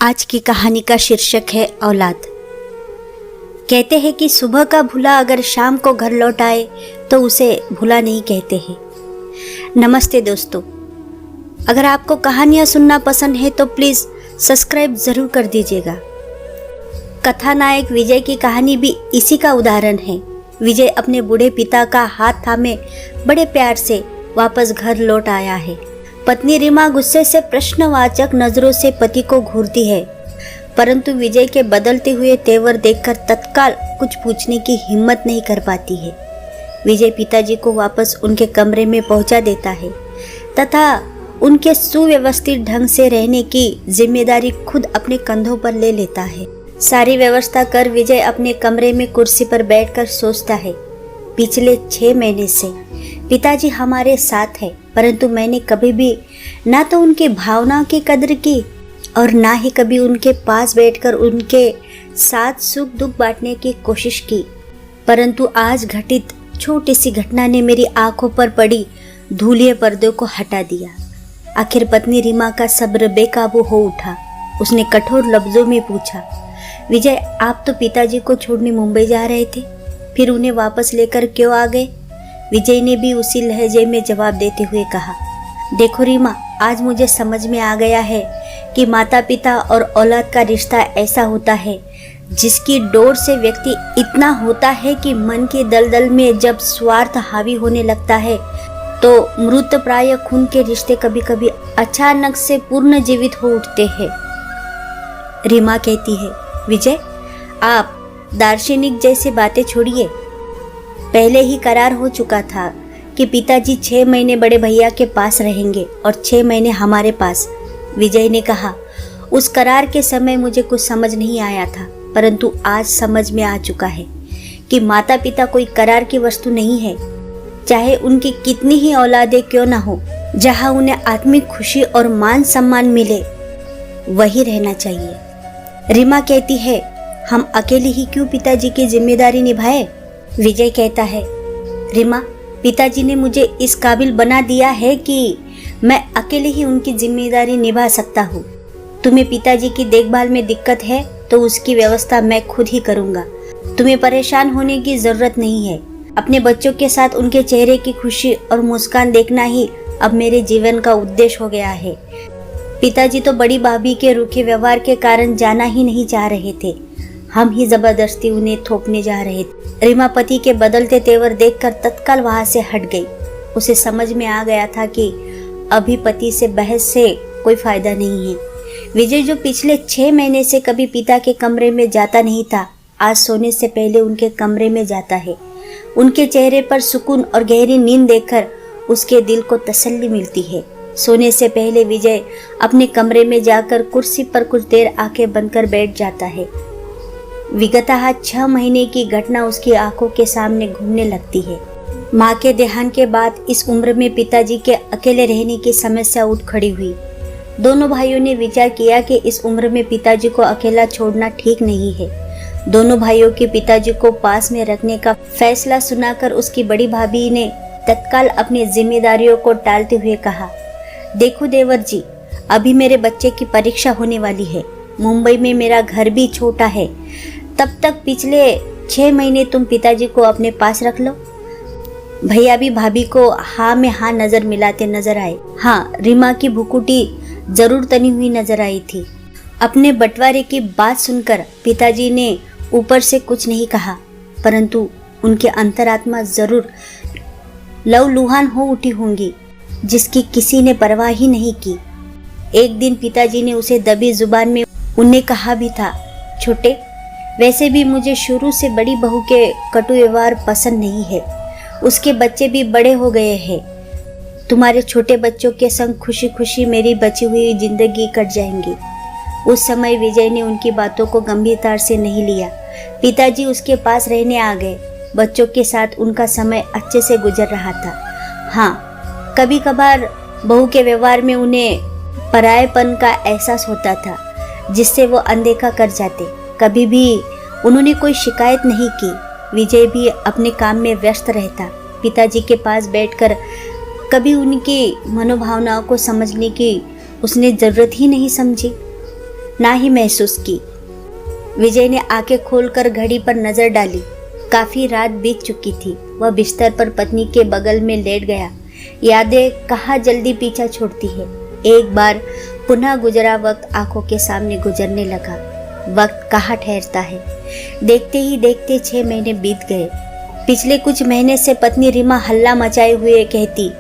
आज की कहानी का शीर्षक है औलाद। कहते हैं कि सुबह का भूला अगर शाम को घर लौट आए तो उसे भूला नहीं कहते हैं। नमस्ते दोस्तों, अगर आपको कहानियाँ सुनना पसंद है तो प्लीज़ सब्सक्राइब ज़रूर कर दीजिएगा। कथानायक विजय की कहानी भी इसी का उदाहरण है। विजय अपने बूढ़े पिता का हाथ थामे बड़े प्यार से वापस घर लौट आया है। पत्नी रीमा गुस्से से प्रश्नवाचक नजरों से पति को घूरती है, परंतु विजय के बदलते हुए तेवर देखकर तत्काल कुछ पूछने की हिम्मत नहीं कर पाती है। विजय पिताजी को वापस उनके कमरे में पहुंचा देता है तथा उनके सुव्यवस्थित ढंग से रहने की जिम्मेदारी खुद अपने कंधों पर ले लेता है। सारी व्यवस्था कर विजय अपने कमरे में कुर्सी पर बैठकर सोचता है, पिछले 6 महीने से पिताजी हमारे साथ है, परंतु मैंने कभी भी ना तो उनकी भावनाओं की कदर की और ना ही कभी उनके पास बैठकर उनके साथ सुख दुख बांटने की कोशिश की। परंतु आज घटित छोटी सी घटना ने मेरी आंखों पर पड़ी धूलिए पर्दों को हटा दिया। आखिर पत्नी रीमा का सब्र बेकाबू हो उठा। उसने कठोर लफ्जों में पूछा, विजय, आप तो पिताजी को छोड़ने मुंबई जा रहे थे, फिर उन्हें वापस लेकर क्यों आ गए? विजय ने भी उसी लहजे में जवाब देते हुए कहा, देखो रीमा, आज मुझे समझ में आ गया है कि माता पिता और औलाद का रिश्ता ऐसा होता है जिसकी डोर से व्यक्ति इतना होता है कि मन के दलदल में जब स्वार्थ हावी होने लगता है तो मृत प्राय खून के रिश्ते कभी कभी अचानक से पूर्ण जीवित हो उठते हैं। रीमा कहती है, विजय, आप दार्शनिक जैसी बातें छोड़िए। पहले ही करार हो चुका था कि पिताजी 6 महीने बड़े भैया के पास रहेंगे और 6 महीने हमारे पास। विजय ने कहा, उस करार के समय मुझे कुछ समझ नहीं आया था, परंतु आज समझ में आ चुका है कि माता पिता कोई करार की वस्तु नहीं है। चाहे उनकी कितनी ही औलादें क्यों ना हो, जहां उन्हें आत्मिक खुशी और मान सम्मान मिले वही रहना चाहिए। रीमा कहती है, हम अकेले ही क्यों पिताजी की जिम्मेदारी निभाए? विजय कहता है, रीमा, पिताजी ने मुझे इस काबिल बना दिया है कि मैं अकेले ही उनकी जिम्मेदारी निभा सकता हूँ। तुम्हें पिताजी की देखभाल में दिक्कत है तो उसकी व्यवस्था मैं खुद ही करूँगा। तुम्हें परेशान होने की जरूरत नहीं है। अपने बच्चों के साथ उनके चेहरे की खुशी और मुस्कान देखना ही अब मेरे जीवन का उद्देश्य हो गया है। पिताजी तो बड़ी भाभी के रूखे व्यवहार के कारण जाना ही नहीं चाह रहे थे, हम ही जबरदस्ती उन्हें थोपने जा रहे थे। रीमा पति के बदलते तेवर देखकर तत्काल वहां से हट गई। उसे समझ में आ गया था कि अभी पति से बहस से कोई फायदा नहीं है। विजय जो पिछले 6 महीने से कभी पिता के कमरे में जाता नहीं था, आज सोने से पहले उनके कमरे में जाता है। उनके चेहरे पर सुकून और गहरी नींद देखकर उसके दिल को तसल्ली मिलती है। सोने से पहले विजय अपने कमरे में जाकर कुर्सी पर कुछ देर आंखें बंद कर बैठ जाता है। विगतः 6 महीने की घटना उसकी आंखों के सामने घूमने लगती है। माँ के देहांत के बाद इस उम्र में पिताजी के अकेले रहने की समस्या उठ खड़ी हुई। दोनों भाइयों ने विचार किया कि इस उम्र में पिताजी को अकेला छोड़ना ठीक नहीं है। दोनों भाइयों के पिताजी को पास में रखने का फैसला सुनाकर उसकी बड़ी भाभी ने तत्काल अपनी जिम्मेदारियों को टालते हुए कहा, देखो देवर जी, अभी मेरे बच्चे की परीक्षा होने वाली है। मुंबई में मेरा घर भी छोटा है, तब तक पिछले 6 महीने तुम पिताजी को अपने पास रख लो। भैया भी भाभी को हाँ में हाँ नजर मिलाते नजर आए। हाँ, रीमा की भुकुटी जरूर तनी हुई नजर आई थी। अपने बंटवारे की बात सुनकर पिताजी ने ऊपर से कुछ नहीं कहा, परंतु उनकी अंतरात्मा जरूर लहूलुहान हो उठी होंगी, जिसकी किसी ने परवाह ही नहीं की। एक दिन पिताजी ने उसे दबी जुबान में उन्हें कहा भी था, छोटे, वैसे भी मुझे शुरू से बड़ी बहू के कटु व्यवहार पसंद नहीं है। उसके बच्चे भी बड़े हो गए हैं। तुम्हारे छोटे बच्चों के संग खुशी खुशी मेरी बची हुई जिंदगी कट जाएंगी। उस समय विजय ने उनकी बातों को गंभीरता से नहीं लिया। पिताजी उसके पास रहने आ गए। बच्चों के साथ उनका समय अच्छे से गुजर रहा था। हाँ, कभी कभार बहू के व्यवहार में उन्हें परायेपन का एहसास होता था, जिससे वो अनदेखा कर जाते। कभी भी उन्होंने कोई शिकायत नहीं की। विजय भी अपने काम में व्यस्त रहता। पिताजी के पास बैठकर कभी उनकी मनोभावनाओं को समझने की उसने जरूरत ही नहीं समझी। ना ही महसूस की। विजय ने आंखें खोलकर घड़ी पर नजर डाली। काफी रात बीत चुकी थी। वह बिस्तर पर पत्नी के बगल में लेट गया। यादें कहाँ जल्दी पीछा छोड़ती है। एक बार पुनः गुजरा वक्त आंखों के सामने गुजरने लगा। वक्त कहाँ ठहरता है। देखते ही देखते 6 महीने बीत गए। पिछले कुछ महीने से पत्नी रीमा हल्ला मचाए हुए कहती,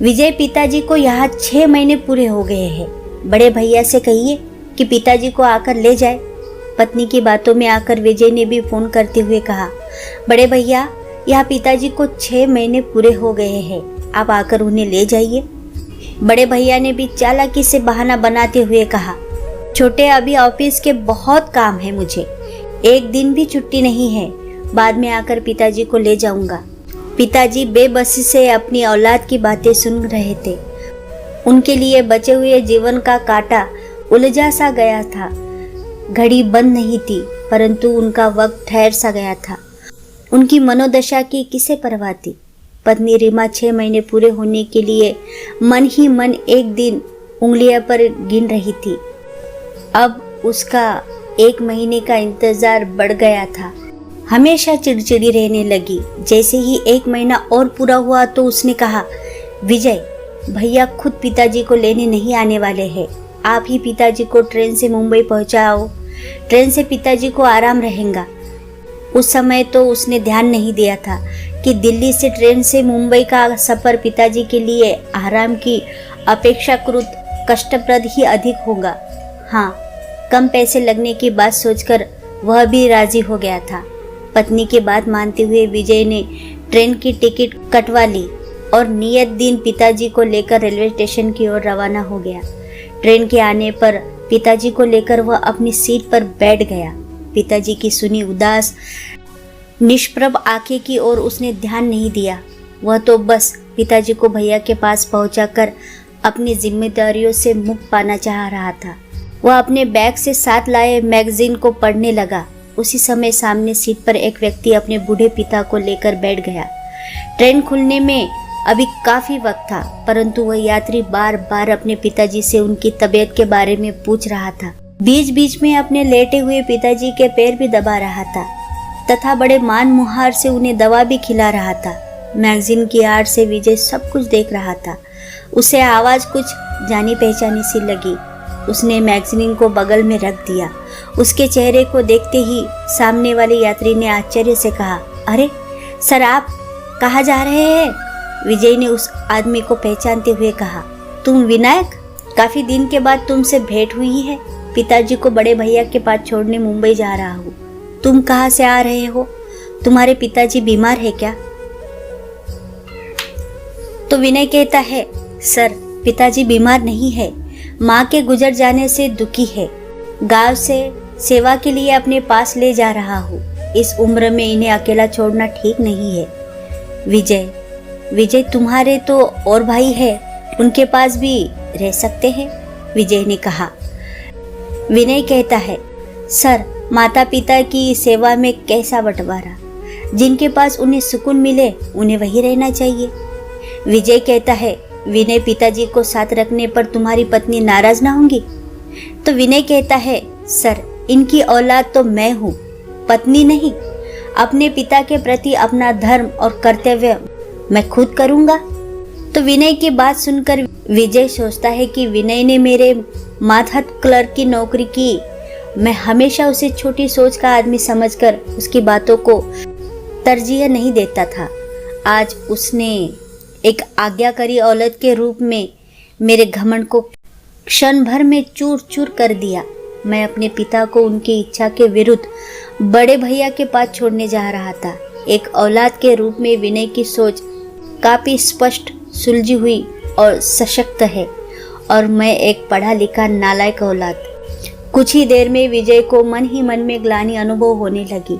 विजय पिताजी को यहाँ 6 महीने पूरे हो गए हैं। बड़े भैया से कहिए कि पिताजी को आकर ले जाए। पत्नी की बातों में आकर विजय ने भी फोन करते हुए कहा, बड़े भैया यहाँ पिताजी को 6 महीने पूरे हो गए हैं, आप आकर उन्हें ले जाइए। बड़े भैया ने भी चालाकी से बहाना बनाते हुए कहा, छोटे अभी ऑफिस के बहुत काम है मुझे, एक दिन भी छुट्टी नहीं है, बाद में आकर पिताजी को ले जाऊंगा। पिताजी बेबसी से अपनी औलाद की बातें सुन रहे थे। उनके लिए बचे हुए जीवन का कांटा उलझा सा गया था। घड़ी बंद नहीं थी, परंतु उनका वक्त ठहर सा गया था। उनकी मनोदशा की किसे परवाह थी। पत्नी रीमा 6 महीने पूरे होने के लिए मन ही मन एक दिन उंगलियों पर गिन रही थी। अब उसका 1 महीने का इंतजार बढ़ गया था। हमेशा चिड़चिड़ी रहने लगी। जैसे ही 1 महीना और पूरा हुआ तो उसने कहा, विजय भैया खुद पिताजी को लेने नहीं आने वाले हैं, आप ही पिताजी को ट्रेन से मुंबई पहुंचाओ, ट्रेन से पिताजी को आराम रहेगा। उस समय तो उसने ध्यान नहीं दिया था कि दिल्ली से ट्रेन से मुंबई का सफर पिताजी के लिए आराम की अपेक्षाकृत कष्टप्रद ही अधिक होगा। हाँ, कम पैसे लगने की बात सोचकर वह भी राजी हो गया था। पत्नी की बात मानते हुए विजय ने ट्रेन की टिकट कटवा ली और नियत दिन पिताजी को लेकर रेलवे स्टेशन की ओर रवाना हो गया। ट्रेन के आने पर पिताजी को लेकर वह अपनी सीट पर बैठ गया। पिताजी की सुनी उदास निष्प्रभ आंखें की ओर उसने ध्यान नहीं दिया। वह तो बस पिताजी को भैया के पास पहुंचाकर अपनी जिम्मेदारियों से मुक्त पाना चाह रहा था। वह अपने बैग से साथ लाए मैगजीन को पढ़ने लगा। उसी समय सामने सीट पर एक व्यक्ति अपने बूढ़े पिता को लेकर बैठ गया। ट्रेन खुलने में अभी काफी वक्त था, परंतु वह यात्री बार बार अपने पिताजी से उनकी तबीयत के बारे में पूछ रहा था। बीच बीच में अपने लेटे हुए पिताजी के पैर भी दबा रहा था तथा बड़े मान मुहार से उन्हें दवा भी खिला रहा था। मैगजीन की आड़ से विजय सब कुछ देख रहा था। उसे आवाज कुछ जानी पहचानी सी लगी। उसने मैगजीन को बगल में रख दिया। उसके चेहरे को देखते ही सामने वाले यात्री ने आश्चर्य से कहा, अरे सर, आप कहाँ जा रहे हैं? विजय ने उस आदमी को पहचानते हुए कहा, तुम विनायक? काफी दिन के बाद तुमसे भेंट हुई है। पिताजी को बड़े भैया के पास छोड़ने मुंबई जा रहा हूँ। तुम कहाँ से आ रहे हो? तुम्हारे पिताजी बीमार है क्या? तो विनय कहता है, सर पिताजी बीमार नहीं है, माँ के गुजर जाने से दुखी है। गांव से सेवा के लिए अपने पास ले जा रहा हूँ। इस उम्र में इन्हें अकेला छोड़ना ठीक नहीं है। विजय तुम्हारे तो और भाई है, उनके पास भी रह सकते हैं, विजय ने कहा। विनय कहता है, सर माता पिता की सेवा में कैसा बंटवारा, जिनके पास उन्हें सुकून मिले उन्हें वही रहना चाहिए। विजय कहता है, विनय पिताजी को साथ रखने पर तुम्हारी पत्नी नाराज ना होंगी? तो विनय कहता है, सर इनकी औलाद तो मैं हूँ, पत्नी नहीं। अपने पिता के प्रति अपना धर्म और कर्तव्य मैं खुद करूँगा। तो विनय की बात सुनकर विजय सोचता है कि विनय ने मेरे मातहत क्लर्क की नौकरी की। मैं हमेशा उसे छोटी सोच का आदमी समझकर उसकी बातों को तरजीह नहीं देता था। आज उसने एक आज्ञाकारी औलत के रूप में मेरे घमंड को क्षण भर में चूर चूर कर दिया। मैं अपने पिता को उनकी इच्छा के विरुद्ध बड़े भैया के पास छोड़ने जा रहा था। एक औलाद के रूप में विनय की सोच काफी स्पष्ट, सुलझी हुई और सशक्त है, और मैं एक पढ़ा लिखा नालायक औलाद। कुछ ही देर में विजय को मन ही मन में ग्लानि अनुभव होने लगी।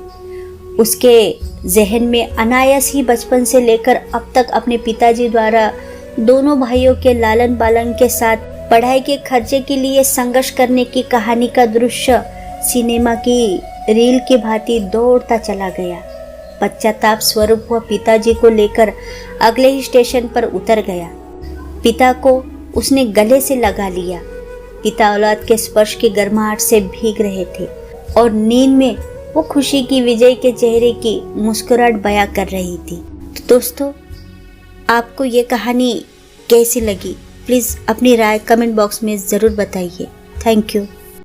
उसके जहन में अनायास ही बचपन से लेकर अब तक अपने पिताजी द्वारा दोनों भाइयों के लालन पालन के साथ पढ़ाई के खर्चे के लिए संघर्ष करने की कहानी का दृश्य सिनेमा की रील की भांति दौड़ता चला गया। पश्चाताप स्वरूप वह पिताजी को लेकर अगले ही स्टेशन पर उतर गया। पिता को उसने गले से लगा लिया। पिता औलाद के स्पर्श की गर्माहट से भीग रहे थे और नींद में वो खुशी की विजय के चेहरे की मुस्कुराहट बयां कर रही थी। तो दोस्तों, आपको ये कहानी कैसी लगी? प्लीज़ अपनी राय कमेंट बॉक्स में ज़रूर बताइए। Thank you.